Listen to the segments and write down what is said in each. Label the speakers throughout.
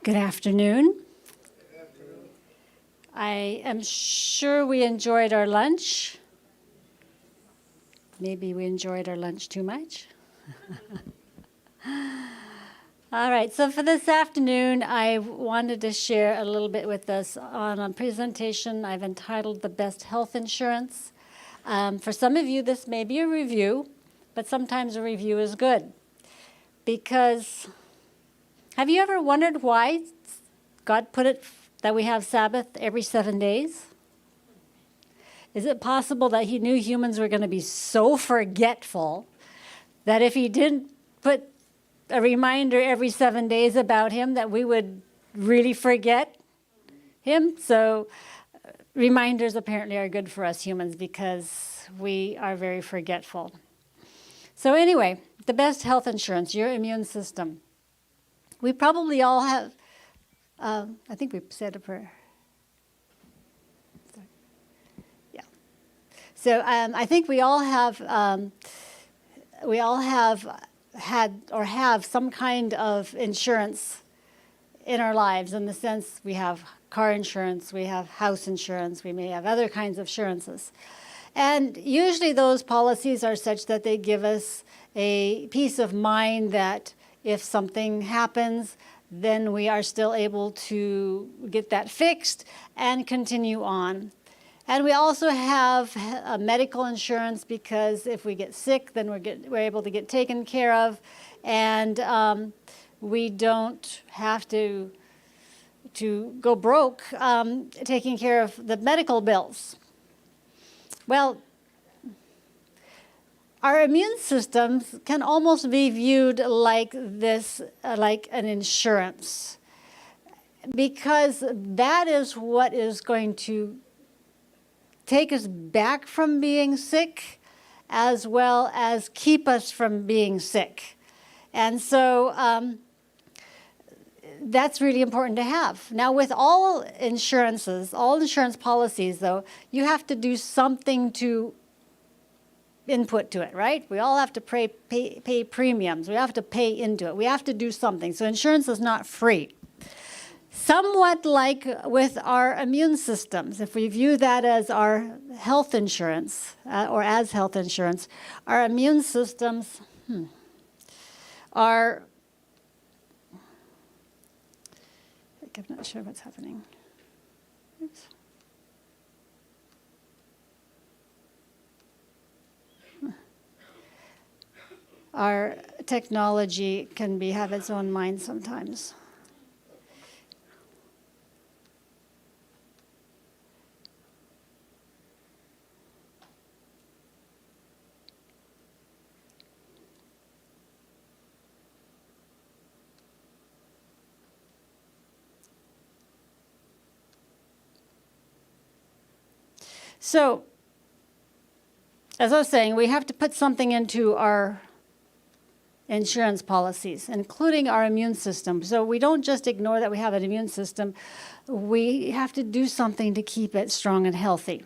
Speaker 1: Good afternoon. I am sure we enjoyed our lunch. Maybe we enjoyed our lunch too much. All right, so for this afternoon, I wanted to share a little bit with us on a presentation I've entitled The Best Health Insurance. For some of you, this may be a review, but sometimes a review is good. Because have you ever wondered why God put it that we have Sabbath every 7 days? Is it possible that he knew humans were going to be so forgetful that if he didn't put a reminder every 7 days about him, that we would really forget him? So reminders apparently are good for us humans because we are very forgetful. So anyway, the best health insurance, your immune system. We probably all have, I think we said a prayer. Yeah. So I think we all have had or have some kind of insurance in our lives, in the sense we have car insurance, we have house insurance, we may have other kinds of insurances. And usually those policies are such that they give us a peace of mind that if something happens, then we are still able to get that fixed and continue on. And we also have a medical insurance because if we get sick, then we're able to get taken care of, and we don't have to go broke taking care of the medical bills. Well, our immune systems can almost be viewed like this, like an insurance, because that is what is going to take us back from being sick, as well as keep us from being sick. And so that's really important to have. Now, with all insurances, all insurance policies, though, you have to do something to input to it, right? We all have to pay premiums. We have to pay into it. We have to do something. So insurance is not free. Somewhat like with our immune systems, if we view that as our health insurance, or as health insurance, our immune systems are, I'm not sure what's happening. Oops. Our technology can have its own mind sometimes. So, as I was saying, we have to put something into our insurance policies, including our immune system. So we don't just ignore that we have an immune system. We have to do something to keep it strong and healthy.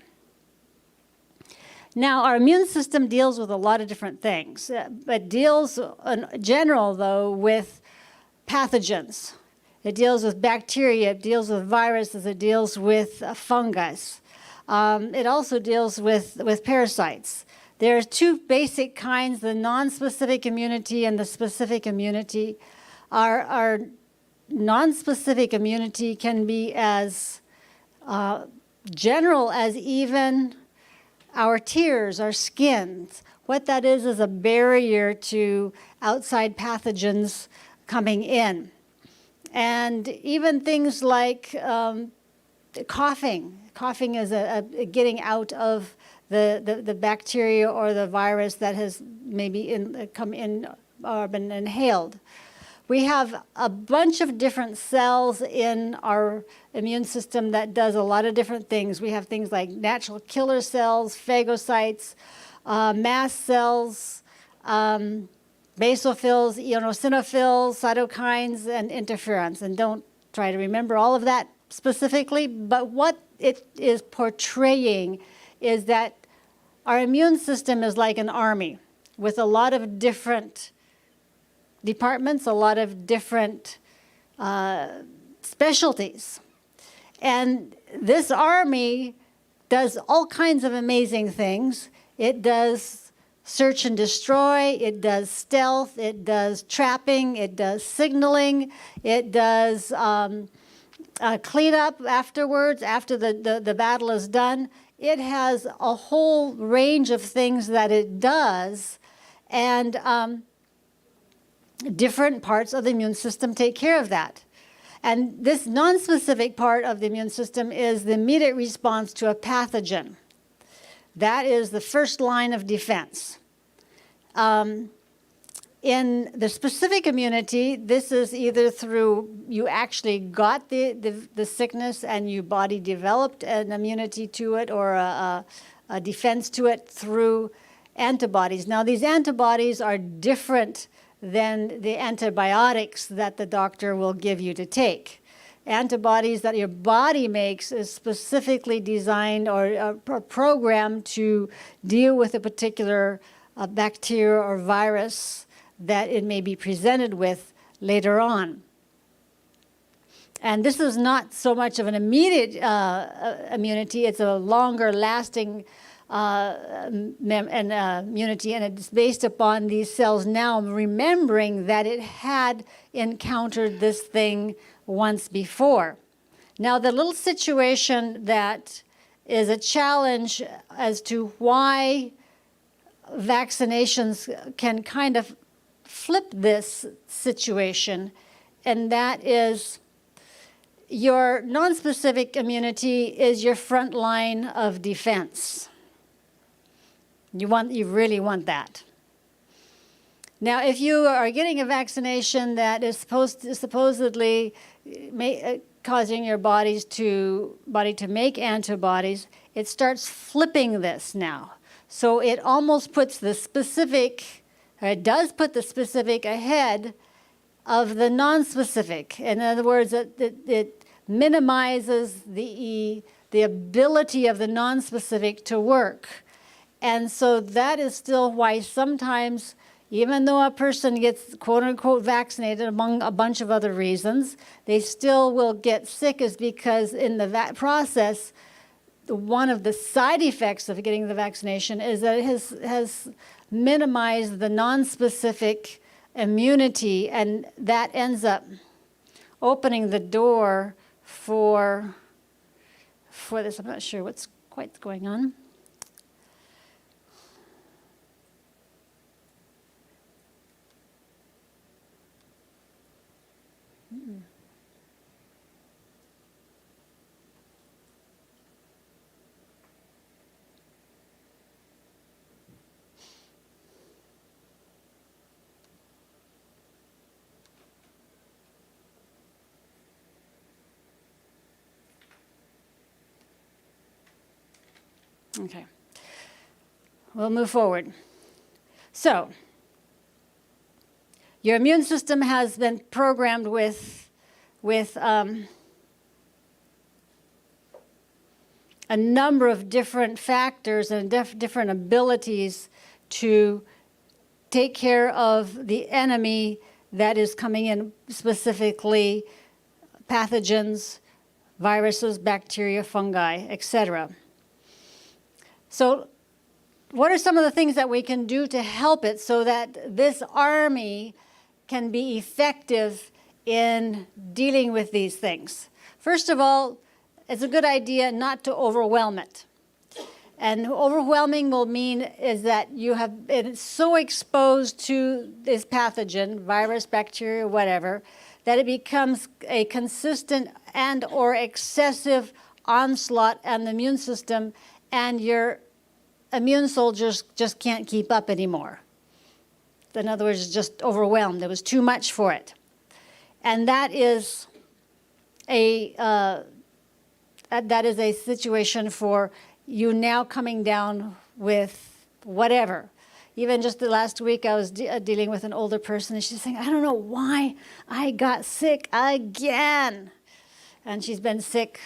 Speaker 1: Now, our immune system deals with a lot of different things, but deals in general, though, with pathogens. It deals with bacteria, it deals with viruses, it deals with fungus. It also deals with parasites. There are two basic kinds, the non-specific immunity and the specific immunity. Our non-specific immunity can be as general as even our tears, our skins. What that is a barrier to outside pathogens coming in. And even things like coughing. Coughing is a getting out of the bacteria or the virus that has maybe come in or been inhaled. We have a bunch of different cells in our immune system that does a lot of different things. We have things like natural killer cells, phagocytes, mast cells, basophils, eosinophils, cytokines, and interferons. And don't try to remember all of that specifically, but what it is portraying is that our immune system is like an army with a lot of different departments, a lot of different specialties. And this army does all kinds of amazing things. It does search and destroy, it does stealth, it does trapping, it does signaling, it does cleanup afterwards, after the battle is done. It has a whole range of things that it does, and different parts of the immune system take care of that. And this non-specific part of the immune system is the immediate response to a pathogen. That is the first line of defense. In the specific immunity, this is either through you actually got the sickness and your body developed an immunity to it or a defense to it through antibodies. Now, these antibodies are different than the antibiotics that the doctor will give you to take. Antibodies that your body makes is specifically designed or programmed to deal with a particular bacteria or virus that it may be presented with later on. And this is not so much of an immediate immunity, it's a longer lasting immunity, and it's based upon these cells now remembering that it had encountered this thing once before. Now, the little situation that is a challenge as to why vaccinations can kind of flip this situation, and that is your nonspecific immunity is your front line of defense. You really want that. Now, if you are getting a vaccination that is supposedly causing your body to make antibodies, it starts flipping this now. So it almost puts the specific, or it does put the specific ahead of the non-specific. In other words, it minimizes the ability of the non-specific to work. And so that is still why sometimes, even though a person gets quote-unquote vaccinated among a bunch of other reasons, they still will get sick, is because in the process, one of the side effects of getting the vaccination is that it has minimized the non-specific immunity, and that ends up opening the door for this. I'm not sure what's quite going on. Okay, we'll move forward. So, your immune system has been programmed with a number of different factors and different abilities to take care of the enemy that is coming in, specifically pathogens, viruses, bacteria, fungi, etc. So what are some of the things that we can do to help it so that this army can be effective in dealing with these things? First of all, it's a good idea not to overwhelm it. And overwhelming will mean is that you have been so exposed to this pathogen, virus, bacteria, whatever, that it becomes a consistent and or excessive onslaught on the immune system, and your immune soldiers just can't keep up anymore. In other words, just overwhelmed. It was too much for it. And that is a situation for you now coming down with whatever. Even just the last week, I was dealing with an older person, and she's saying, I don't know why I got sick again. And she's been sick,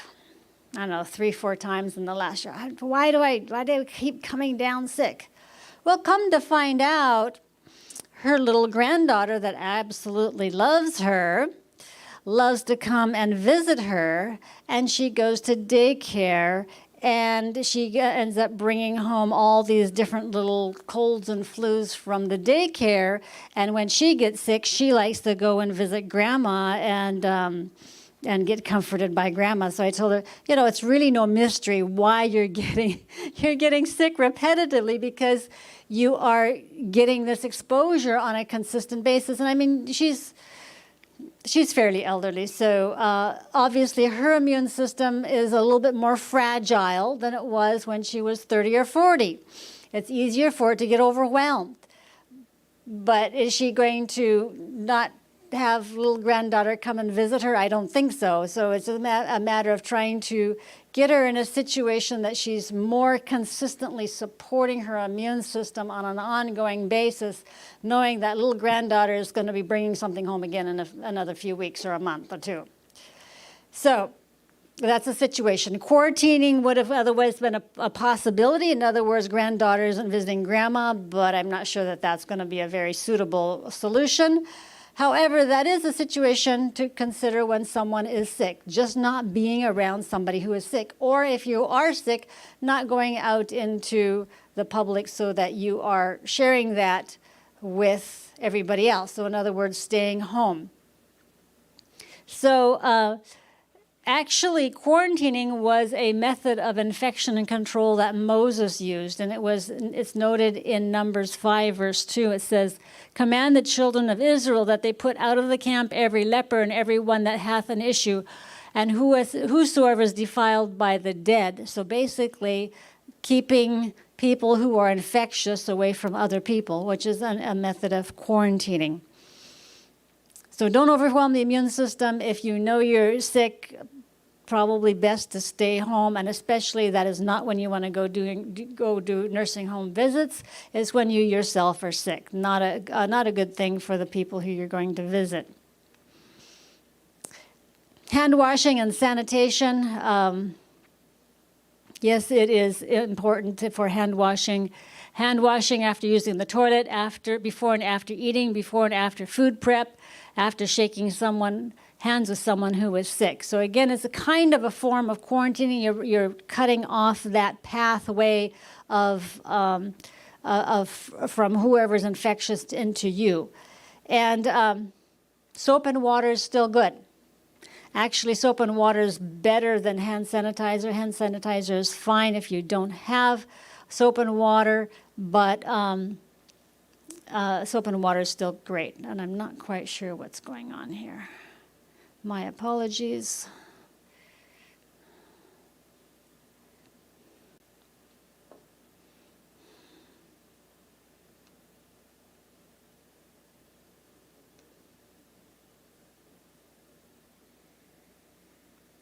Speaker 1: I don't know, 3-4 times in the last year. Why do I keep coming down sick? Well, come to find out, her little granddaughter that absolutely loves her loves to come and visit her, and she goes to daycare, and she ends up bringing home all these different little colds and flus from the daycare. And when she gets sick, she likes to go and visit grandma and get comforted by grandma. So I told her, it's really no mystery why you're getting sick repetitively, because you are getting this exposure on a consistent basis. And I mean, she's fairly elderly, so obviously her immune system is a little bit more fragile than it was when she was 30 or 40. It's easier for it to get overwhelmed. But is she going to not have little granddaughter come and visit her? I don't think so. So it's a matter of trying to get her in a situation that she's more consistently supporting her immune system on an ongoing basis, knowing that little granddaughter is going to be bringing something home again in another few weeks or a month or two. So that's the situation. Quarantining would have otherwise been a possibility. In other words, granddaughter isn't visiting grandma, but I'm not sure that that's going to be a very suitable solution. However, that is a situation to consider when someone is sick, just not being around somebody who is sick. Or if you are sick, not going out into the public so that you are sharing that with everybody else. So in other words, staying home. So actually, quarantining was a method of infection and control that Moses used, and it's noted in Numbers 5, verse 2. It says, "Command the children of Israel that they put out of the camp every leper and every one that hath an issue, and whosoever is defiled by the dead." So basically, keeping people who are infectious away from other people, which is a method of quarantining. So don't overwhelm the immune system. If you know you're sick, probably best to stay home, and especially that is not when you want to go do nursing home visits. It's when you yourself are sick. Not a good thing for the people who you're going to visit. Hand washing and sanitation. Yes, it is important for hand washing. Hand washing after using the toilet, before and after eating, before and after food prep, after shaking hands with someone who is sick. So again, it's a kind of a form of quarantining. You're cutting off that pathway from whoever's infectious into you. And soap and water is still good. Actually, soap and water is better than hand sanitizer. Hand sanitizer is fine if you don't have soap and water, but soap and water is still great. And I'm not quite sure what's going on here. My apologies.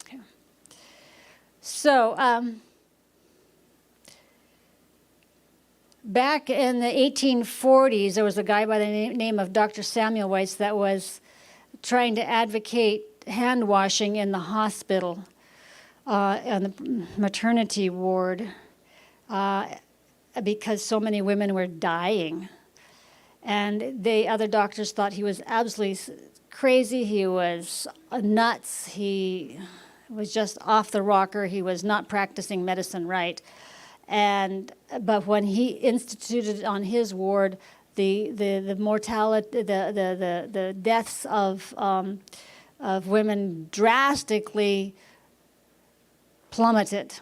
Speaker 1: Okay. So, back in the 1840s, there was a guy by the name of Dr. Samuel Weiss that was trying to advocate hand washing in the hospital, on the maternity ward, because so many women were dying. And the other doctors thought he was absolutely crazy. He was nuts. He was just off the rocker. He was not practicing medicine right. But when he instituted on his ward, the mortality, the deaths of women drastically plummeted.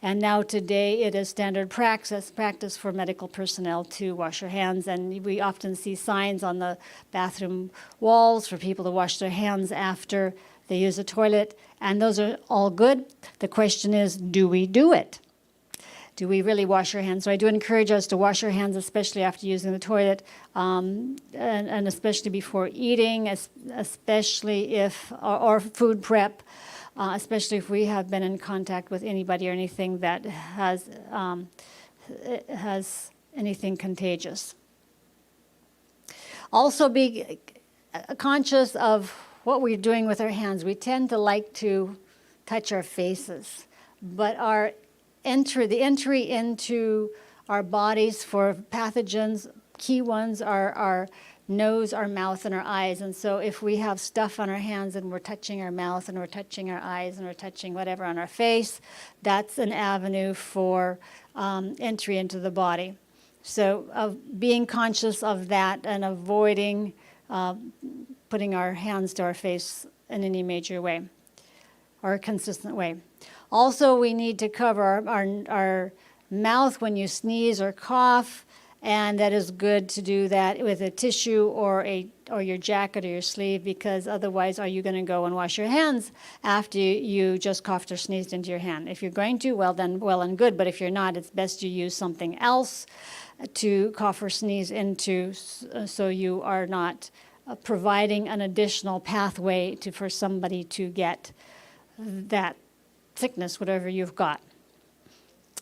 Speaker 1: And now today it is standard practice for medical personnel to wash their hands. And we often see signs on the bathroom walls for people to wash their hands after they use a toilet. And those are all good. The question is, do we do it? Do we really wash our hands? So I do encourage us to wash our hands, especially after using the toilet, and especially before eating, especially or food prep, especially if we have been in contact with anybody or anything that has anything contagious. Also be conscious of what we're doing with our hands. We tend to like to touch our faces, but the entry into our bodies for pathogens, key ones are nose, our mouth, and our eyes. And so if we have stuff on our hands and we're touching our mouth and we're touching our eyes and we're touching whatever on our face, that's an avenue for entry into the body. So being conscious of that and avoiding putting our hands to our face in any major way or a consistent way. Also, we need to cover our mouth when you sneeze or cough, and that is good to do that with a tissue or your jacket or your sleeve, because otherwise are you going to go and wash your hands after you just coughed or sneezed into your hand? If you're going to, well and good, but if you're not, it's best you use something else to cough or sneeze into, so you are not providing an additional pathway for somebody to get that sickness, whatever you've got.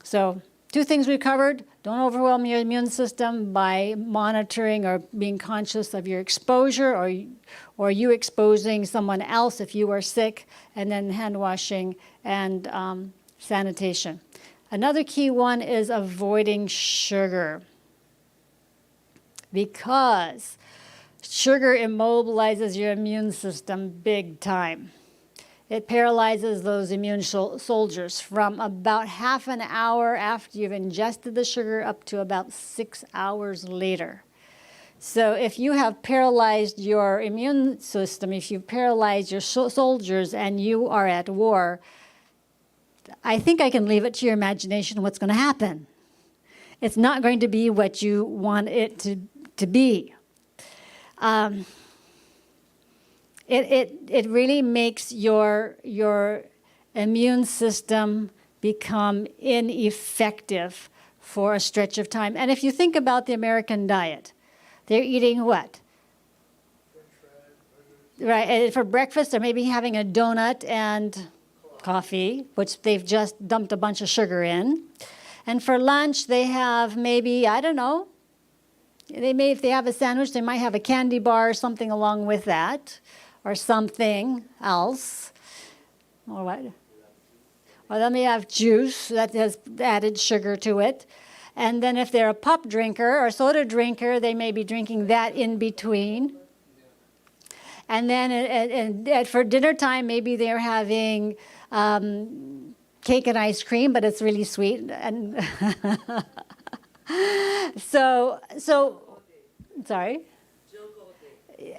Speaker 1: So 2 things we covered. Don't overwhelm your immune system by monitoring or being conscious of your exposure or you exposing someone else if you are sick, and then hand washing and sanitation. Another key one is avoiding sugar, because sugar immobilizes your immune system big time. It paralyzes those immune soldiers from about half an hour after you've ingested the sugar up to about 6 hours later. So if you have paralyzed your immune system, if you've paralyzed your soldiers and you are at war, I think I can leave it to your imagination what's going to happen. It's not going to be what you want it to be. It really makes your immune system become ineffective for a stretch of time. And if you think about the American diet, they're eating what? Right, and for breakfast they're maybe having a donut and coffee, which they've just dumped a bunch of sugar in. And for lunch they have maybe, I don't know, if they have a sandwich, they might have a candy bar or something along with that, or something else. Or what? Or they may have juice that has added sugar to it. And then if they're a pop drinker or soda drinker, they may be drinking that in between. And then for dinner time, maybe they're having cake and ice cream, but it's really sweet. And so sorry?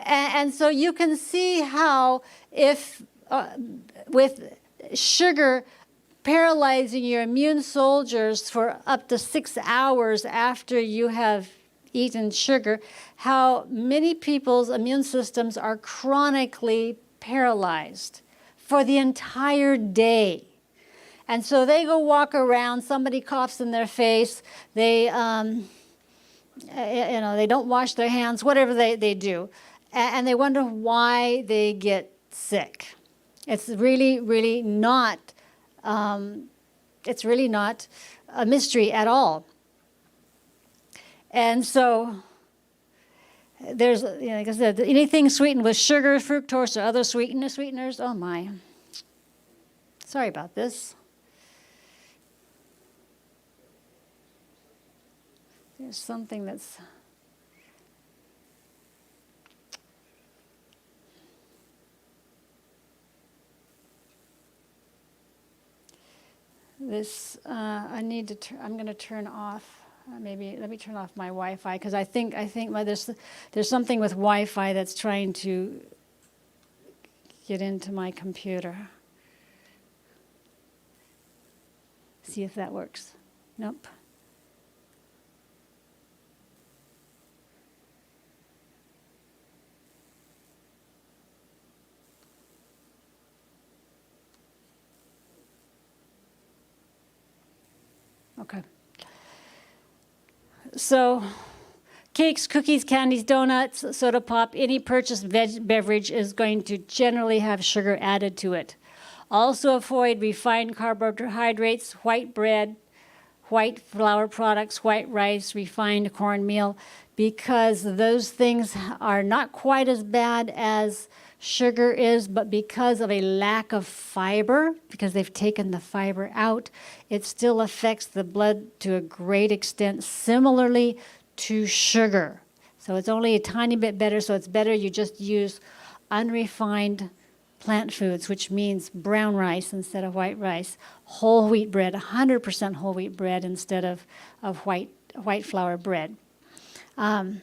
Speaker 1: And so you can see how if with sugar paralyzing your immune soldiers for up to 6 hours after you have eaten sugar, how many people's immune systems are chronically paralyzed for the entire day. And so they go walk around, somebody coughs in their face, they they don't wash their hands, whatever they do. And they wonder why they get sick. It's really, really not, it's really not a mystery at all. And so there's, like I said, anything sweetened with sugar, fructose, or other sweeteners, oh my. Sorry about this. There's something that's... This, I'm going to turn off, maybe let me turn off my Wi-Fi, because I think there's something with Wi-Fi that's trying to get into my computer. See if that works. Nope. Okay. So, cakes, cookies, candies, donuts, soda pop, any purchased beverage is going to generally have sugar added to it. Also avoid refined carbohydrates, white bread, white flour products, white rice, refined cornmeal, because those things are not quite as bad as sugar is, but because of a lack of fiber, because they've taken the fiber out, it still affects the blood to a great extent, similarly to sugar. So it's only a tiny bit better, so it's better you just use unrefined plant foods, which means brown rice instead of white rice, whole wheat bread, 100% whole wheat bread instead of white flour bread. So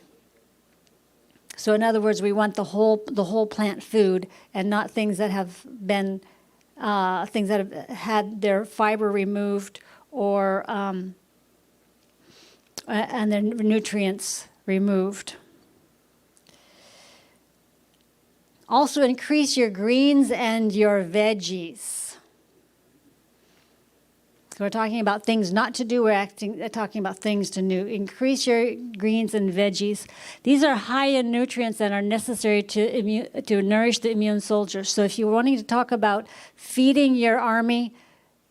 Speaker 1: in other words, we want the whole plant food and not things that have been things that have had their fiber removed or and their nutrients removed. Also increase your greens and your veggies. So we're talking about things not to do, we're talking about things to do. Increase your greens and veggies. These are high in nutrients and are necessary to nourish the immune soldiers. So if you're wanting to talk about feeding your army,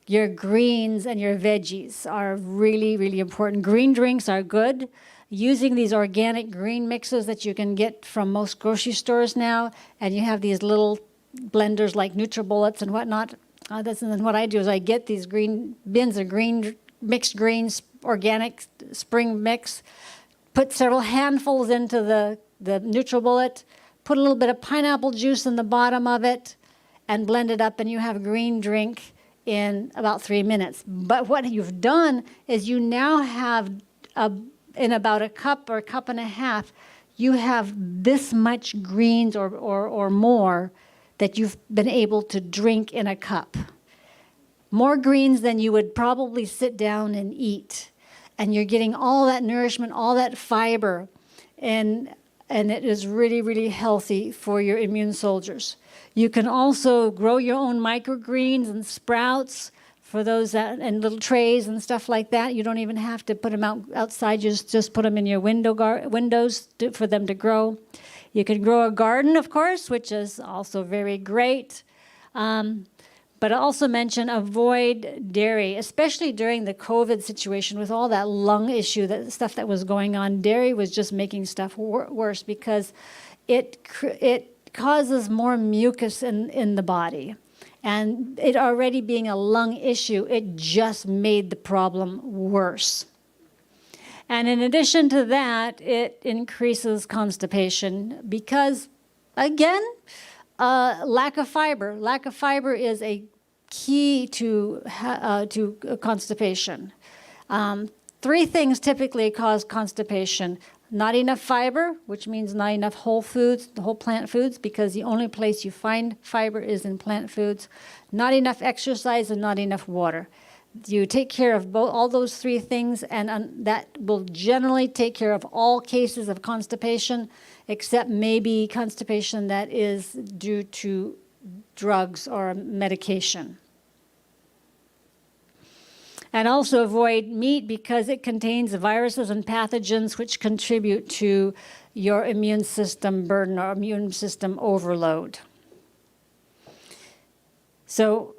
Speaker 1: your greens and your veggies are really, really important. Green drinks are good. Using these organic green mixes that you can get from most grocery stores now, and you have these little blenders like NutriBullets and whatnot. And what I do is I get these green bins of mixed greens, organic spring mix, put several handfuls into the NutriBullet, put a little bit of pineapple juice in the bottom of it, and blend it up, and you have a green drink in about 3 minutes. But what you've done is you now have, in about a cup or a cup and a half, you have this much greens or more that you've been able to drink in a cup. More greens than you would probably sit down and eat. And you're getting all that nourishment, all that fiber, and it is really, really healthy for your immune soldiers. You can also grow your own microgreens and sprouts for those and little trays and stuff like that. You don't even have to put them outside. You just put them in your windows for them to grow. You can grow a garden, of course, which is also very great. But I also mention avoid dairy, especially during the COVID situation with all that lung issue, that stuff that was going on. Dairy was just making stuff worse because it causes more mucus in the body. And it already being a lung issue, it just made the problem worse. And in addition to that, it increases constipation because, again, lack of fiber. Lack of fiber is a key to constipation. 3 things typically cause constipation. Not enough fiber, which means not enough whole foods, the whole plant foods, because the only place you find fiber is in plant foods. Not enough exercise and not enough water. You take care of all those 3 things, and that will generally take care of all cases of constipation, except maybe constipation that is due to drugs or medication. And also avoid meat because it contains viruses and pathogens which contribute to your immune system burden or immune system overload. So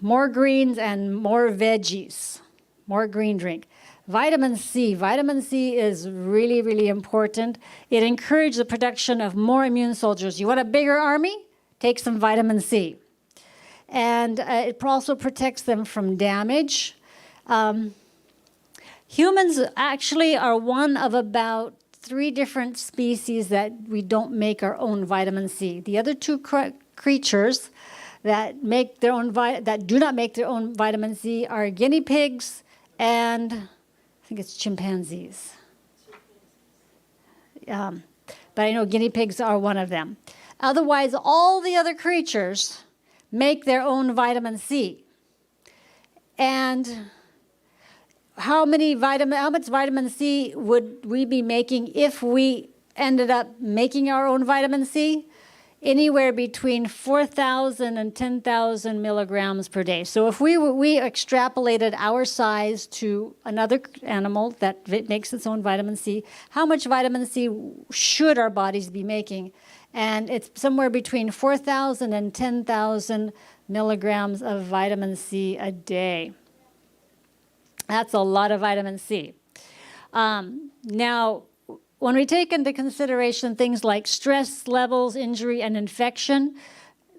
Speaker 1: more greens and more veggies, more green drink. Vitamin C. Vitamin C is really, really important. It encourages the production of more immune soldiers. You want a bigger army? Take some vitamin C. And it also protects them from damage. Humans actually are one of about 3 different species that we don't make our own vitamin C. The other 2 creatures that do not make their own vitamin C are guinea pigs and I think it's chimpanzees. But I know guinea pigs are one of them. Otherwise, all the other creatures make their own vitamin C. And how much vitamin C would we be making if we ended up making our own vitamin C? Anywhere between 4,000 and 10,000 milligrams per day. So if we extrapolated our size to another animal that makes its own vitamin C, how much vitamin C should our bodies be making? And it's somewhere between 4,000 and 10,000 milligrams of vitamin C a day. That's a lot of vitamin C. Now, when we take into consideration things like stress levels, injury, and infection,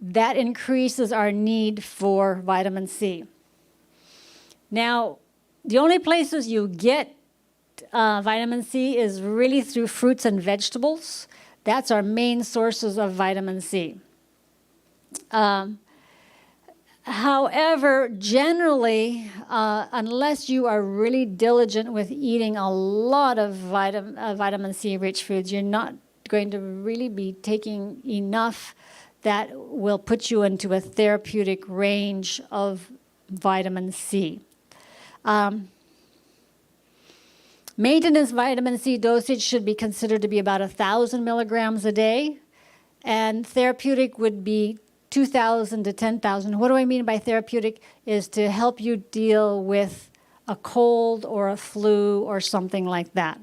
Speaker 1: that increases our need for vitamin C. Now, the only places you get vitamin C is really through fruits and vegetables. That's our main sources of vitamin C. However, generally, unless you are really diligent with eating a lot of vitamin C-rich foods, you're not going to really be taking enough that will put you into a therapeutic range of vitamin C. Maintenance vitamin C dosage should be considered to be about 1,000 milligrams a day, and therapeutic would be 2,000 to 10,000. What do I mean by therapeutic? Is to help you deal with a cold or a flu or something like that.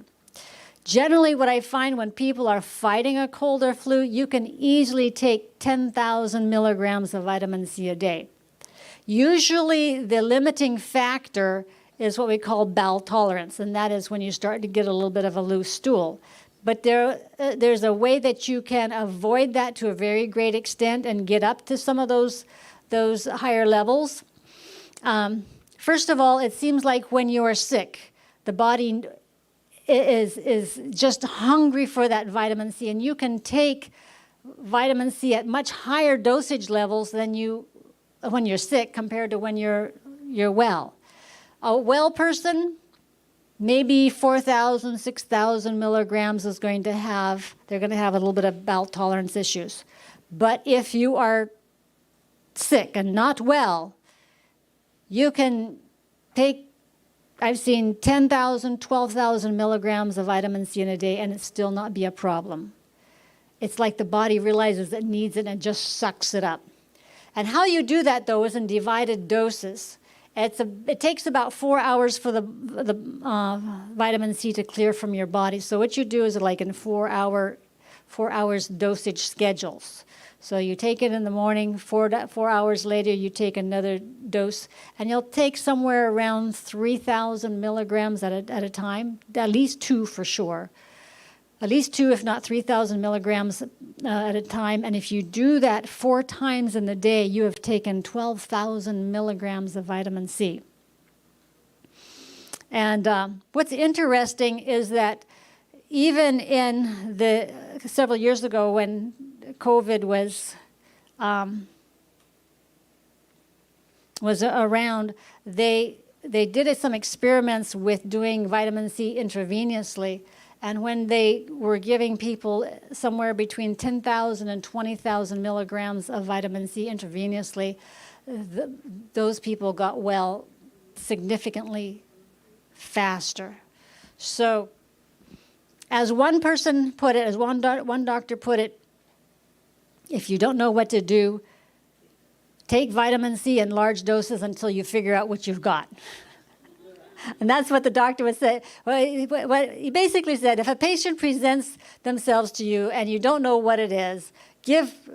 Speaker 1: Generally, what I find when people are fighting a cold or flu, you can easily take 10,000 milligrams of vitamin C a day. Usually, the limiting factor is what we call bowel tolerance, and that is when you start to get a little bit of a loose stool. But there's a way that you can avoid that to a very great extent and get up to some of those higher levels. First of all, it seems like when you are sick, the body is just hungry for that vitamin C, and you can take vitamin C at much higher dosage levels than you when you're sick compared to when you're well. A well person, maybe 4,000, 6,000 milligrams is going to have, they're going to have a little bit of bowel tolerance issues. But if you are sick and not well, you can take, I've seen 10,000, 12,000 milligrams of vitamin C in a day and it still not be a problem. It's like the body realizes it needs it and just sucks it up. And how you do that, though, is in divided doses. It takes about 4 hours for the vitamin C to clear from your body. So what you do is like in 4 hours dosage schedules. So you take it in the morning, 4 hours later you take another dose, and you'll take somewhere around 3,000 milligrams at a time, at least 2 for sure. At least 2, if not 3,000 milligrams at a time. And if you do that 4 times in the day, you have taken 12,000 milligrams of vitamin C. And what's interesting is that even in the several years ago when COVID was around, they did some experiments with doing vitamin C intravenously. And when they were giving people somewhere between 10,000 and 20,000 milligrams of vitamin C intravenously, those people got well significantly faster. So as one person put it, as one doctor put it, if you don't know what to do, take vitamin C in large doses until you figure out what you've got. And that's what the doctor would say. What he basically said, if a patient presents themselves to you and you don't know what it is,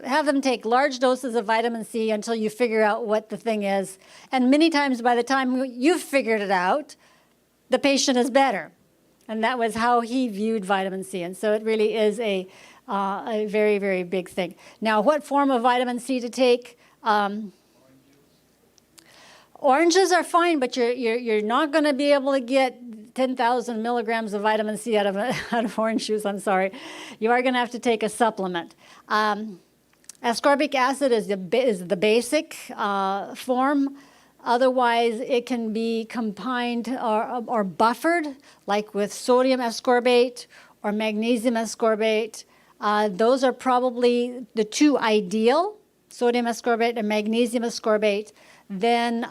Speaker 1: have them take large doses of vitamin C until you figure out what the thing is. And many times by the time you've figured it out, the patient is better. And that was how he viewed vitamin C. And so it really is a very, very big thing. Now, what form of vitamin C to take? Oranges are fine, but you're not going to be able to get 10,000 milligrams of vitamin C out of orange juice. I'm sorry. You are going to have to take a supplement. Ascorbic acid is the basic form. Otherwise, it can be combined or buffered, like with sodium ascorbate or magnesium ascorbate. Those are probably the 2 ideal, sodium ascorbate and magnesium ascorbate. Then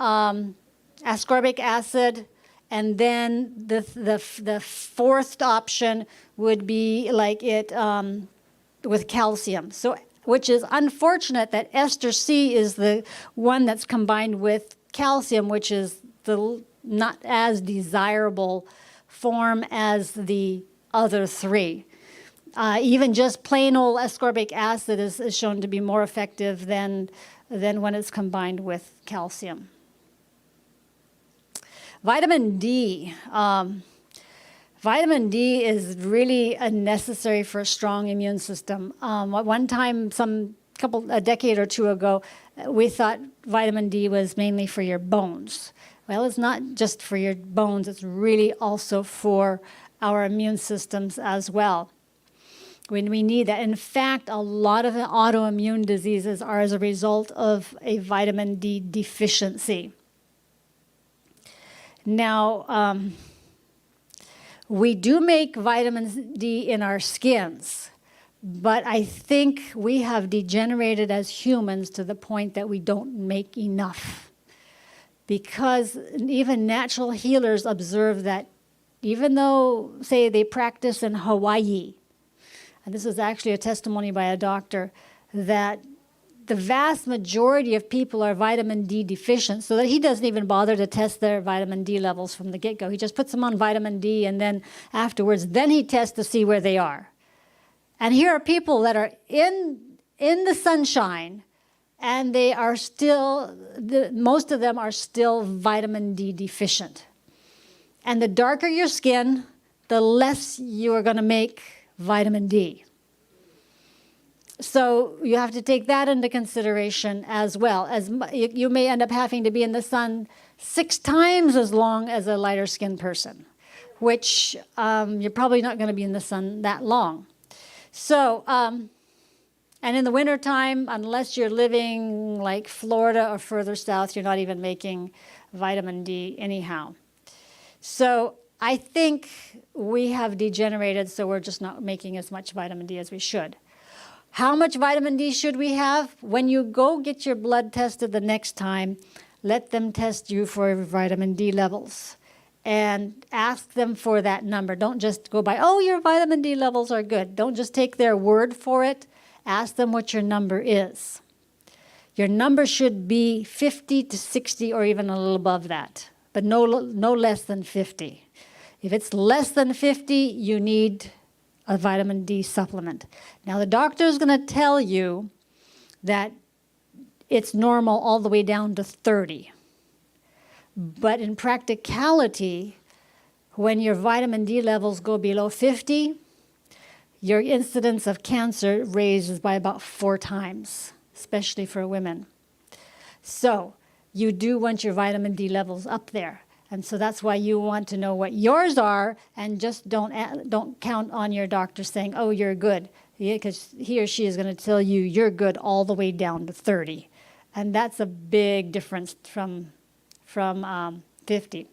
Speaker 1: ascorbic acid, and then the 4th option would be like it with calcium. So, which is unfortunate that ester C is the one that's combined with calcium, which is the not as desirable form as the other 3. Even just plain old ascorbic acid is shown to be more effective than when it's combined with calcium. Vitamin D. Vitamin D is really necessary for a strong immune system. One time, a decade or 2 ago, we thought vitamin D was mainly for your bones. Well, it's not just for your bones, it's really also for our immune systems as well. When we need that. In fact, a lot of the autoimmune diseases are as a result of a vitamin D deficiency. Now, we do make vitamin D in our skins, but I think we have degenerated as humans to the point that we don't make enough. Because even natural healers observe that even though, say, they practice in Hawaii, and this is actually a testimony by a doctor, that the vast majority of people are vitamin D deficient, so that he doesn't even bother to test their vitamin D levels from the get-go. He just puts them on vitamin D, and then afterwards, then he tests to see where they are. And here are people that are in the sunshine, and they are still, most of them are still vitamin D deficient. And the darker your skin, the less you are going to make vitamin D. So you have to take that into consideration as well. As you may end up having to be in the sun 6 times as long as a lighter skinned person, which you're probably not going to be in the sun that long. So, and in the wintertime, unless you're living like Florida or further south, you're not even making vitamin D anyhow. So I think we have degenerated, so we're just not making as much vitamin D as we should. How much vitamin D should we have? When you go get your blood tested the next time, let them test you for vitamin D levels and ask them for that number. Don't just go by, oh, your vitamin D levels are good. Don't just take their word for it. Ask them what your number is. Your number should be 50 to 60 or even a little above that, but no less than 50. If it's less than 50, you need a vitamin D supplement. Now, the doctor is going to tell you that it's normal all the way down to 30. But in practicality, when your vitamin D levels go below 50, your incidence of cancer raises by about 4 times, especially for women. So you do want your vitamin D levels up there. And so that's why you want to know what yours are, and just don't count on your doctor saying, oh, you're good, because he or she is going to tell you you're good all the way down to 30. And that's a big difference from 50.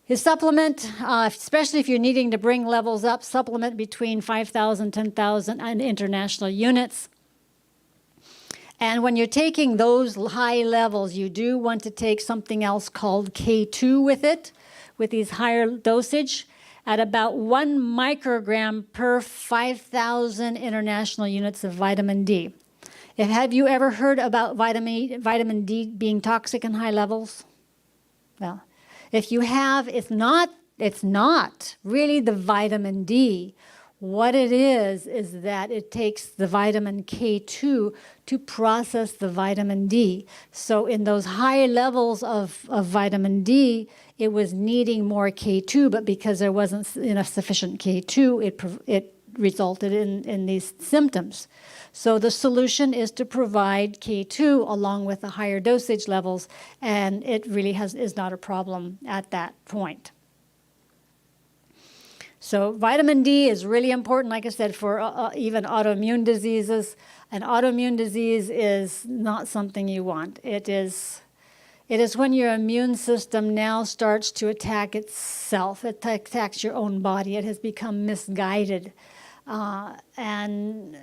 Speaker 1: His supplement, especially if you're needing to bring levels up, supplement between 5,000, 10,000 and international units. And when you're taking those high levels, you do want to take something else called K2 with it, with these higher dosage, at about 1 microgram per 5,000 international units of vitamin D. Have you ever heard about vitamin D being toxic in high levels? Well, if you have, it's not really the vitamin D. What it is that it takes the vitamin K2 to process the vitamin D. So in those high levels of vitamin D, it was needing more K2, but because there wasn't enough sufficient K2, it resulted in these symptoms. So the solution is to provide K2 along with the higher dosage levels, and it really is not a problem at that point. So vitamin D is really important, like I said, for even autoimmune diseases. An autoimmune disease is not something you want. It is when your immune system now starts to attack itself. It attacks your own body. It has become misguided. And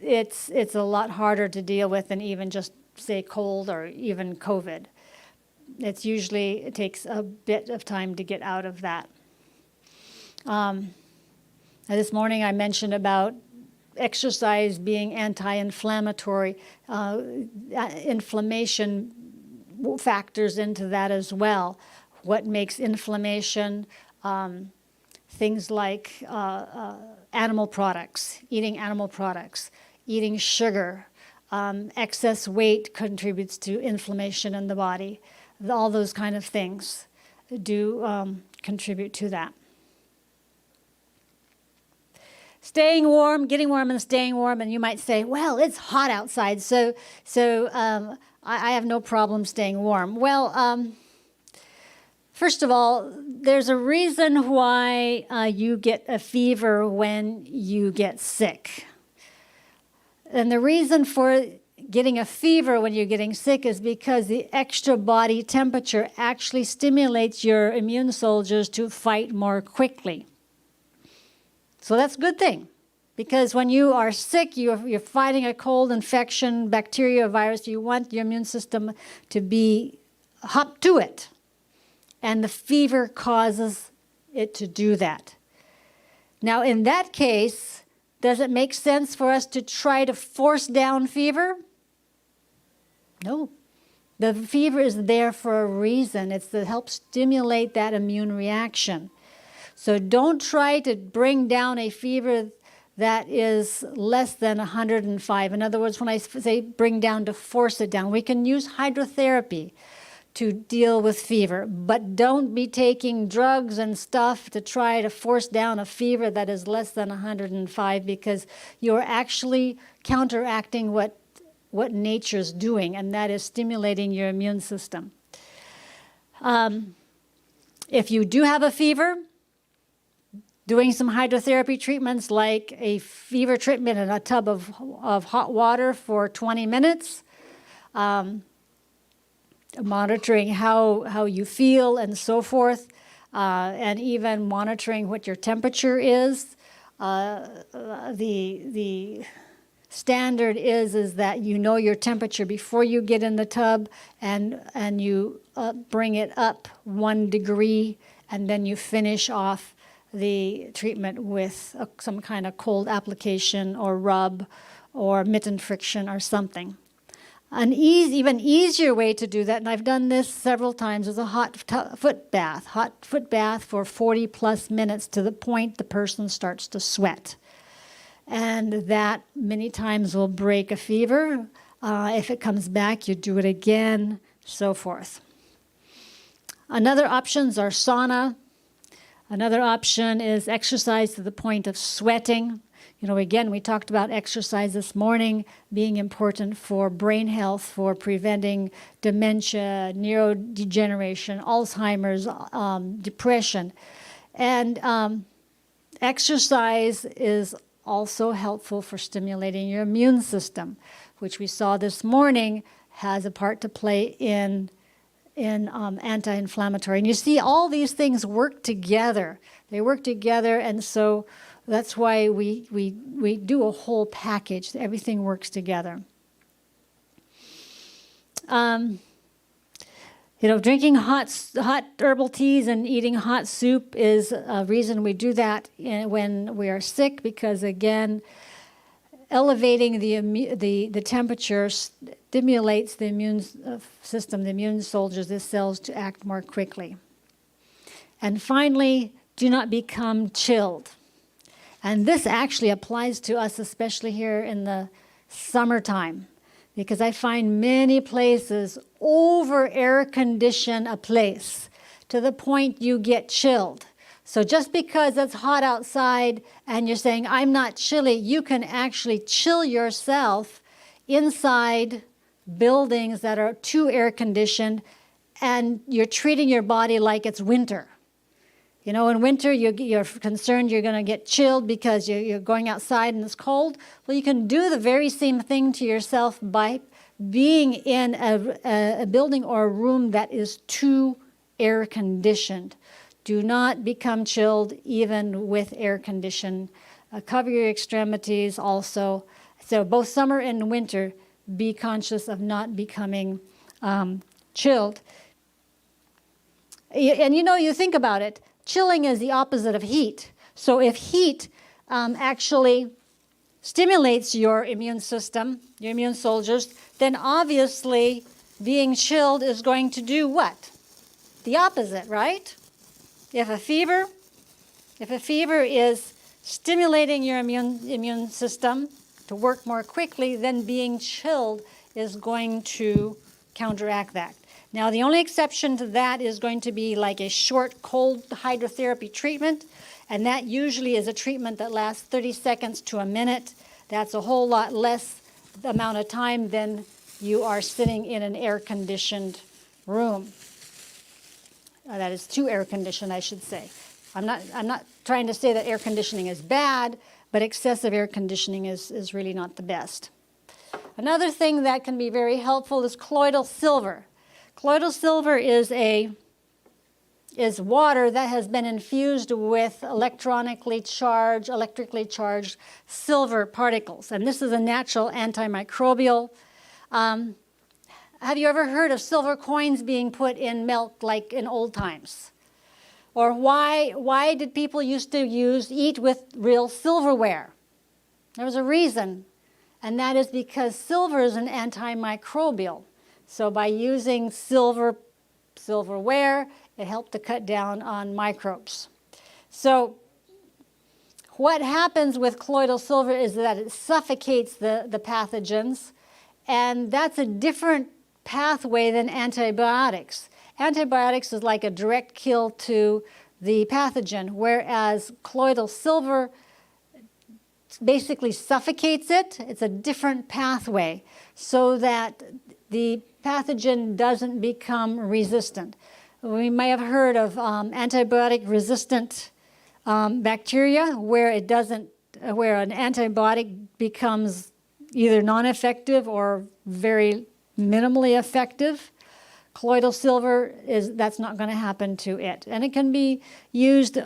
Speaker 1: it's a lot harder to deal with than even just, say, cold or even COVID. It takes a bit of time to get out of that. This morning I mentioned about exercise being anti-inflammatory. Inflammation factors into that as well. What makes inflammation? Things like animal products, eating sugar, excess weight contributes to inflammation in the body. All those kind of things do contribute to that. Staying warm, getting warm and staying warm, and you might say, well, it's hot outside, so I have no problem staying warm. Well, First of all, there's a reason why you get a fever when you get sick. And the reason for getting a fever when you're getting sick is because the extra body temperature actually stimulates your immune soldiers to fight more quickly. So that's a good thing, because when you are sick, you're fighting a cold infection, bacteria, virus. You want your immune system to be up to it. And the fever causes it to do that. Now, in that case, does it make sense for us to try to force down fever? No. The fever is there for a reason. It's to help stimulate that immune reaction. So don't try to bring down a fever that is less than 105. In other words, when I say bring down, to force it down, we can use hydrotherapy to deal with fever, but don't be taking drugs and stuff to try to force down a fever that is less than 105, because you're actually counteracting what nature's doing, and that is stimulating your immune system. If you do have a fever, doing some hydrotherapy treatments like a fever treatment in a tub of hot water for 20 minutes, monitoring how you feel and so forth, and even monitoring what your temperature is. The standard is that you know your temperature before you get in the tub, and you bring it up 1 degree, and then you finish off the treatment with some kind of cold application or rub or mitten friction or something. An even easier way to do that, and I've done this several times, is a hot foot bath. Hot foot bath for 40 plus minutes to the point the person starts to sweat. And that many times will break a fever. If it comes back, you do it again, so forth. Another options are sauna. Another option is exercise to the point of sweating. You know, again, we talked about exercise this morning being important for brain health, for preventing dementia, neurodegeneration, Alzheimer's, depression. And exercise is also helpful for stimulating your immune system, which we saw this morning has a part to play in anti-inflammatory. And you see all these things work together. They work together, and so that's why we do a whole package. Everything works together. Drinking hot herbal teas and eating hot soup is a reason we do that when we are sick, because again, elevating the temperature stimulates the immune system, the immune soldiers, the cells, to act more quickly. And finally, do not become chilled. And this actually applies to us, especially here in the summertime, because I find many places over air condition a place to the point you get chilled. So just because it's hot outside and you're saying, I'm not chilly, you can actually chill yourself inside buildings that are too air conditioned, and you're treating your body like it's winter. You know, in winter, you're concerned you're going to get chilled because you're going outside and it's cold. Well, you can do the very same thing to yourself by being in a building or a room that is too air conditioned. Do not become chilled even with air condition. Cover your extremities also. So both summer and winter, be conscious of not becoming chilled. And you think about it. Chilling is the opposite of heat. So if heat actually stimulates your immune system, your immune soldiers, then obviously being chilled is going to do what? The opposite, right? If a fever is stimulating your immune system to work more quickly, then being chilled is going to counteract that. Now, the only exception to that is going to be like a short cold hydrotherapy treatment, and that usually is a treatment that lasts 30 seconds to a minute. That's a whole lot less amount of time than you are sitting in an air-conditioned room. that is too air conditioned, I should say. I'm not trying to say that air conditioning is bad, but excessive air conditioning is really not the best. Another thing that can be very helpful is colloidal silver. Colloidal silver is water that has been infused with electrically charged silver particles. And this is a natural antimicrobial. Have you ever heard of silver coins being put in milk like in old times? Or why did people used to eat with real silverware? There was a reason, and that is because silver is an antimicrobial. So by using silverware, it helped to cut down on microbes. So what happens with colloidal silver is that it suffocates the pathogens, and that's a different pathway than antibiotics. Antibiotics is like a direct kill to the pathogen, whereas colloidal silver basically suffocates it. It's a different pathway so that the pathogen doesn't become resistant. We may have heard of antibiotic-resistant bacteria, where an antibiotic becomes either non-effective or very minimally effective. Colloidal silver that's not going to happen to it. And it can be used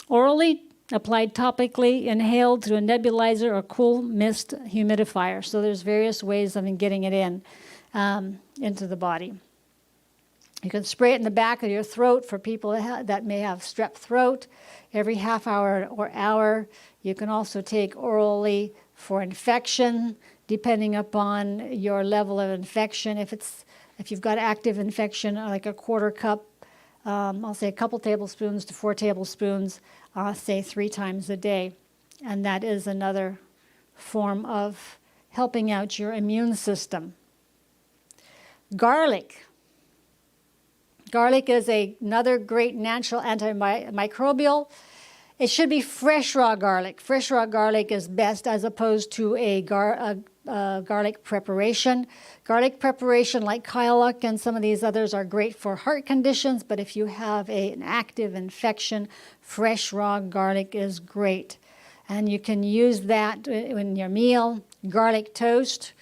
Speaker 1: orally, applied topically, inhaled through a nebulizer or cool mist humidifier. So there's various ways of getting it into the body. You can spray it in the back of your throat for people that may have strep throat every half hour or hour. You can also take orally for infection, depending upon your level of infection. If you've got active infection, like a quarter cup, I'll say a couple tablespoons to 4 tablespoons, say 3 times a day. And that is another form of helping out your immune system. Garlic. Garlic is another great natural antimicrobial. It should be fresh raw garlic. Fresh raw garlic is best as opposed to a garlic preparation. Garlic preparation like Kylock and some of these others are great for heart conditions, but if you have an active infection, fresh raw garlic is great. And you can use that in your meal. Garlic toast.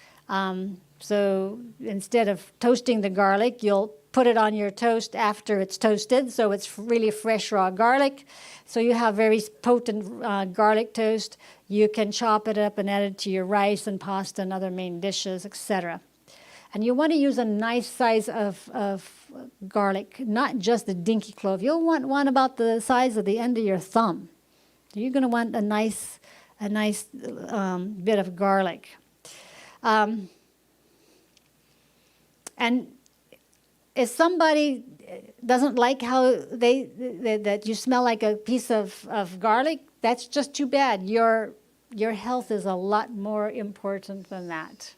Speaker 1: So instead of toasting the garlic, you'll put it on your toast after it's toasted, so it's really fresh raw garlic. So you have very potent garlic toast. You can chop it up and add it to your rice and pasta and other main dishes, etc. And you want to use a nice size of garlic, not just a dinky clove. You'll want one about the size of the end of your thumb. You're going to want a nice bit of garlic. And if somebody doesn't like how that you smell like a piece of garlic, that's just too bad. Your health is a lot more important than that.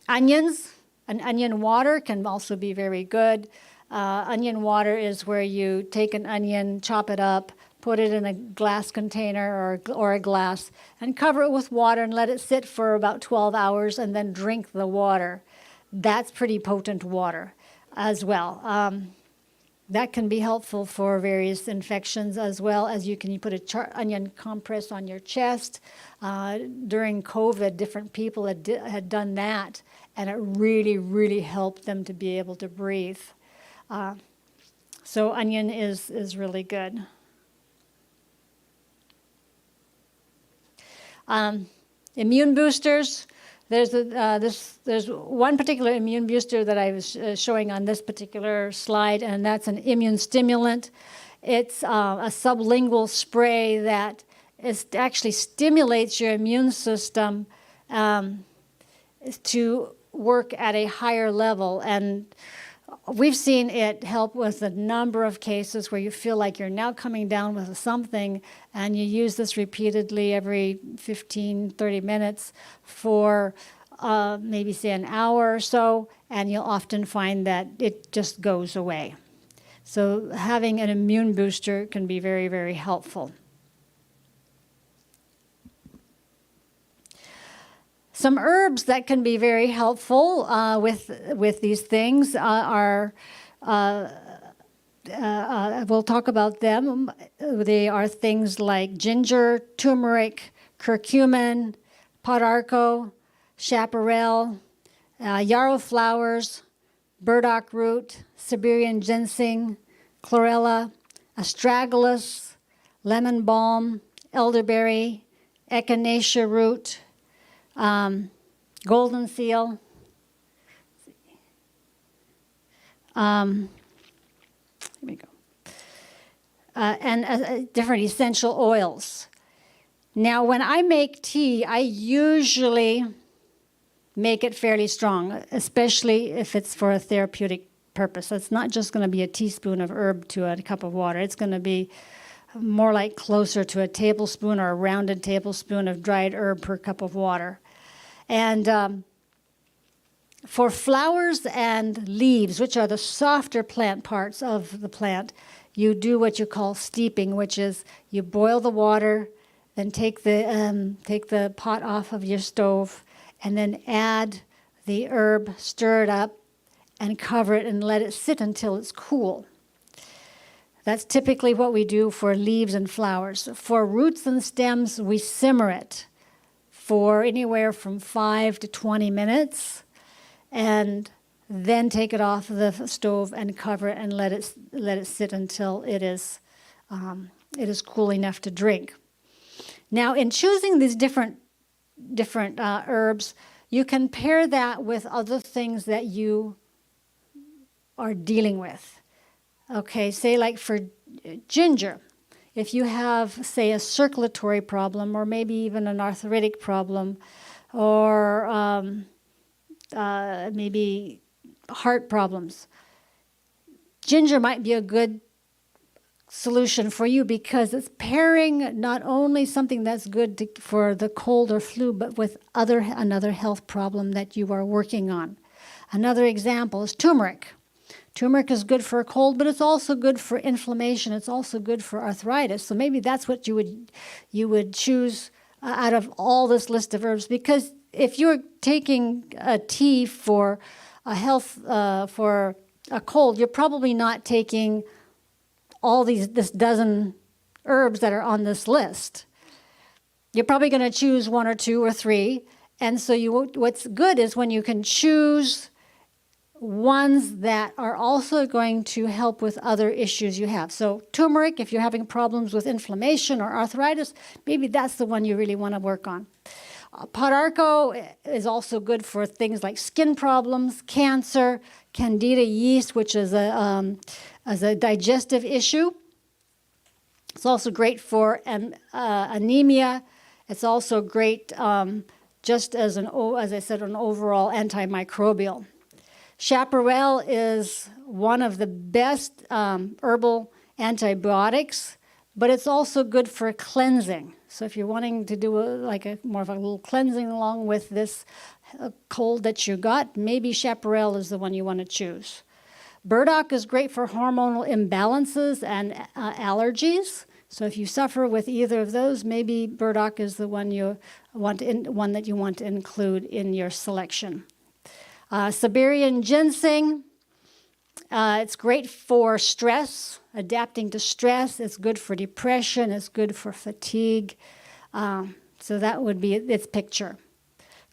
Speaker 1: Onions and onion water can also be very good. Onion water is where you take an onion, chop it up, put it in a glass container or a glass, and cover it with water and let it sit for about 12 hours and then drink the water. That's pretty potent water as well. That can be helpful for various infections, as well as you put an onion compress on your chest. During COVID, different people had done that, and it really, really helped them to be able to breathe. So onion is really good. Immune boosters. There's one particular immune booster that I was showing on this particular slide, and that's an immune stimulant. It's a sublingual spray that actually stimulates your immune system to work at a higher level. And we've seen it help with a number of cases where you feel like you're now coming down with something, and you use this repeatedly every 15, 30 minutes for maybe say an hour or so, and you'll often find that it just goes away. So having an immune booster can be very, very helpful. Some herbs that can be very helpful with these things are, we'll talk about them. They are things like ginger, turmeric, curcumin, podarco, chaparral, yarrow flowers, burdock root, Siberian ginseng, chlorella, astragalus, lemon balm, elderberry, echinacea root, golden seal, here we go, and different essential oils. Now, when I make tea, I usually make it fairly strong, especially if it's for a therapeutic purpose. It's not just going to be a teaspoon of herb to a cup of water. It's going to be more like closer to a tablespoon or a rounded tablespoon of dried herb per cup of water. And for flowers and leaves, which are the softer plant parts of the plant, you do what you call steeping, which is you boil the water, then take the pot off of your stove, and then add the herb, stir it up, and cover it and let it sit until it's cool. That's typically what we do for leaves and flowers. For roots and stems, we simmer it for anywhere from 5 to 20 minutes, and then take it off the stove and cover it and let it sit until it is cool enough to drink. Now, in choosing these different herbs, you can pair that with other things that you are dealing with. Okay, say like for ginger, if you have, say, a circulatory problem or maybe even an arthritic problem or maybe heart problems, ginger might be a good solution for you because it's pairing not only something that's good for the cold or flu, but with another health problem that you are working on. Another example is turmeric. Turmeric is good for a cold, but it's also good for inflammation. It's also good for arthritis. So maybe that's what you would choose out of all this list of herbs. Because if you're taking a tea for for a cold, you're probably not taking all this dozen herbs that are on this list. You're probably going to choose one or two or three. And so what's good is when you can choose ones that are also going to help with other issues you have. So turmeric, if you're having problems with inflammation or arthritis, maybe that's the one you really want to work on. Podarco is also good for things like skin problems, cancer, candida yeast, which is a digestive issue. It's also great for anemia. It's also great just as I said, an overall antimicrobial. Chaparral is one of the best herbal antibiotics, but it's also good for cleansing. So if you're wanting to do more of a little cleansing along with this cold that you got, maybe chaparral is the one you want to choose. Burdock is great for hormonal imbalances and allergies. So if you suffer with either of those, maybe burdock is the one that you want to include in your selection. Siberian ginseng, it's great for stress, adapting to stress. It's good for depression. It's good for fatigue. So that would be its picture.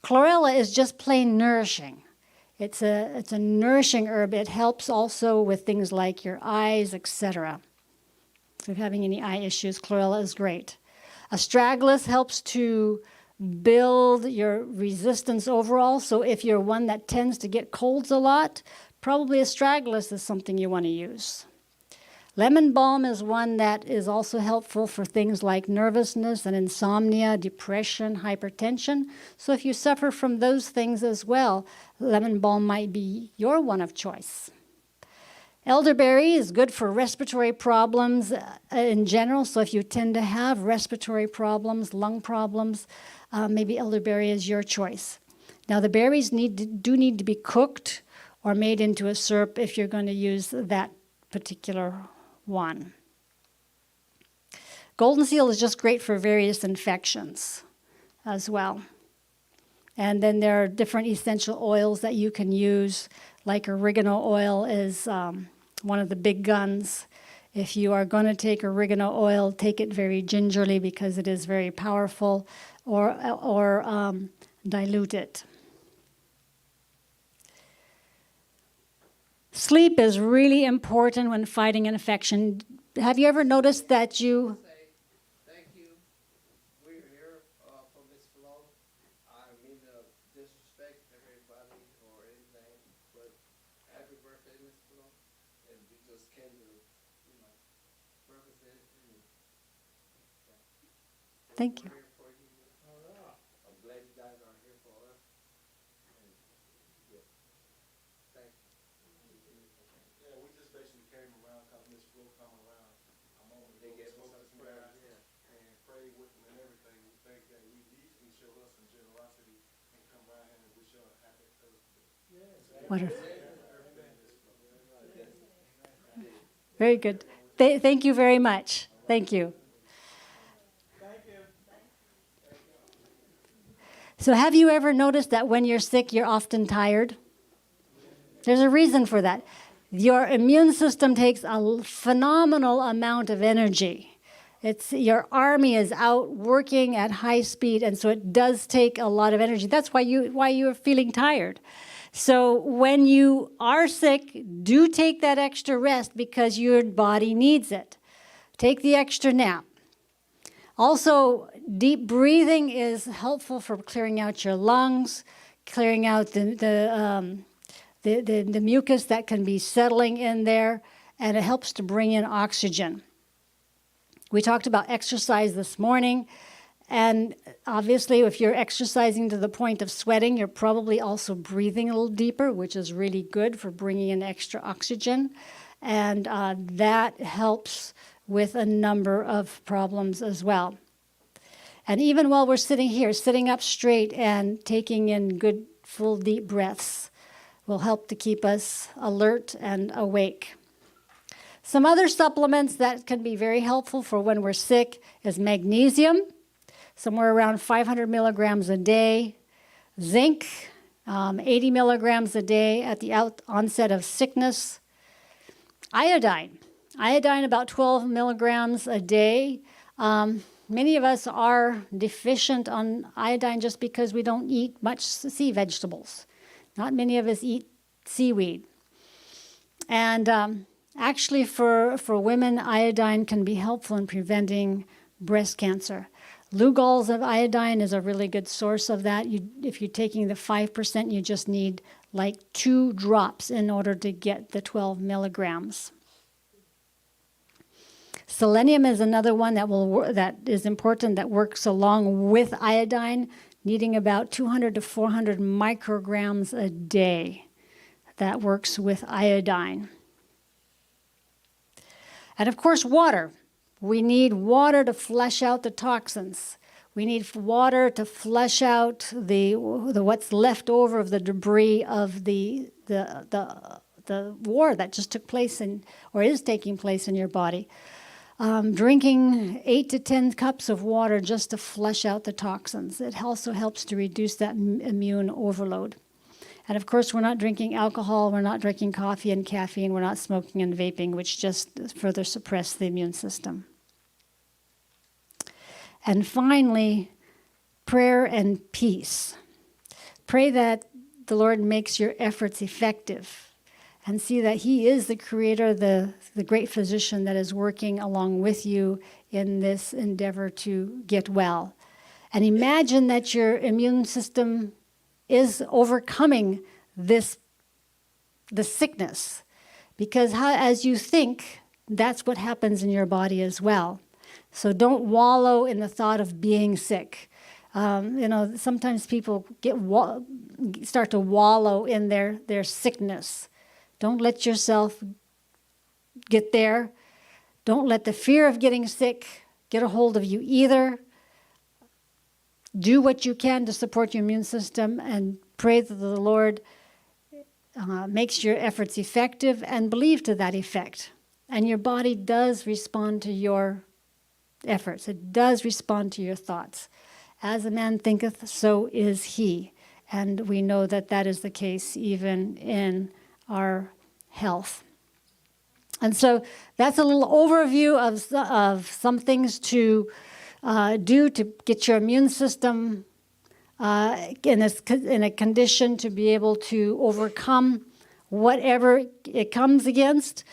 Speaker 1: Chlorella is just plain nourishing. It's a nourishing herb. It helps also with things like your eyes, etc. So if you're having any eye issues, chlorella is great. Astragalus helps to build your resistance overall. So if you're one that tends to get colds a lot, probably astragalus is something you want to use. Lemon balm is one that is also helpful for things like nervousness and insomnia, depression, hypertension. So if you suffer from those things as well, lemon balm might be your one of choice. Elderberry is good for respiratory problems in general. So if you tend to have respiratory problems, lung problems, maybe elderberry is your choice. Now the berries do need to be cooked or made into a syrup if you're going to use that particular one. Golden seal is just great for various infections as well. And then there are different essential oils that you can use, like oregano oil is one of the big guns. If you are going to take oregano oil, take it very gingerly because it is very powerful, or dilute it. Sleep is really important when fighting an infection. Have you ever noticed that you...
Speaker 2: Thank you. We're here for Miss Flo. I mean to disrespect everybody or anything, but happy birthday, Miss Flo. And we just came to, represent you.
Speaker 1: Thank you.
Speaker 2: We're here for you. I'm glad you guys are here for us. And, yeah. Thank you.
Speaker 3: Yeah, we just basically came around because Miss Flo come around. I'm on
Speaker 2: They gave us
Speaker 3: some
Speaker 2: prayer,
Speaker 3: guys
Speaker 2: yeah.
Speaker 3: and prayed with them and everything. We think that we usually show us some generosity and come around here and wish y'all a happy birthday.
Speaker 1: Wonderful. Very good. Thank you very much. Thank you. So have you ever noticed that when you're sick, you're often tired? There's a reason for that. Your immune system takes a phenomenal amount of energy. Your army is out working at high speed, and so it does take a lot of energy. That's why you're feeling tired. So when you are sick, do take that extra rest because your body needs it. Take the extra nap. Also, deep breathing is helpful for clearing out your lungs, clearing out the mucus that can be settling in there, and it helps to bring in oxygen. We talked about exercise this morning, and obviously if you're exercising to the point of sweating, you're probably also breathing a little deeper, which is really good for bringing in extra oxygen, and that helps with a number of problems as well. And even while we're sitting here, sitting up straight and taking in good, full, deep breaths will help to keep us alert and awake. Some other supplements that can be very helpful for when we're sick is magnesium, somewhere around 500 milligrams a day, zinc, 80 milligrams a day at the onset of sickness, iodine about 12 milligrams a day. Many of us are deficient on iodine just because we don't eat much sea vegetables. Not many of us eat seaweed. And actually for women, iodine can be helpful in preventing breast cancer. Lugols of iodine is a really good source of that. If you're taking the 5%, you just need like 2 drops in order to get the 12 milligrams. Selenium is another one that is important, that works along with iodine, needing about 200 to 400 micrograms a day. That works with iodine. And of course, water. We need water to flush out the toxins. We need water to flush out the what's left over of the debris of the war that just took place or is taking place in your body. Drinking 8 to 10 cups of water just to flush out the toxins. It also helps to reduce that immune overload. And of course, we're not drinking alcohol, we're not drinking coffee and caffeine, we're not smoking and vaping, which just further suppress the immune system. And finally, prayer and peace. Pray that the Lord makes your efforts effective. And see that He is the Creator, the great physician that is working along with you in this endeavor to get well. And imagine that your immune system is overcoming the sickness. Because as you think, that's what happens in your body as well. So don't wallow in the thought of being sick. Sometimes people start to wallow in their sickness. Don't let yourself get there. Don't let the fear of getting sick get a hold of you either. Do what you can to support your immune system and pray that the Lord makes your efforts effective, and believe to that effect. And your body does respond to your efforts. It does respond to your thoughts. As a man thinketh, so is he. And we know that that is the case even in our health. And so that's a little overview of some things to do to get your immune system in a condition to be able to overcome whatever it comes against.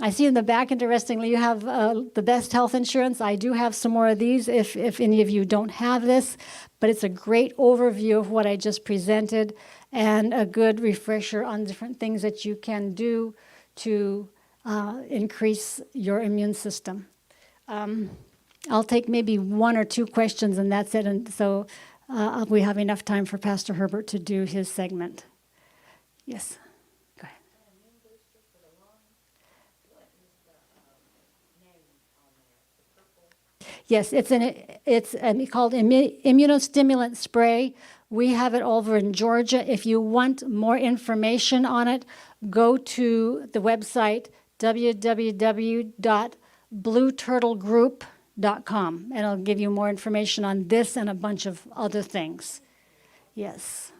Speaker 1: I see in the back, interestingly, you have the best health insurance. I do have some more of these if any of you don't have this, but it's a great overview of what I just presented and a good refresher on different things that you can do to increase your immune system. I'll take maybe one or two questions and that's it. And so we have enough time for Pastor Herbert to do his segment. Yes, go ahead. Yes, it's called immunostimulant spray. We have it over in Georgia. If you want more information on it, go to the website www.blueturtlegroup.com, and it'll give you more information on this and a bunch of other things. Yes.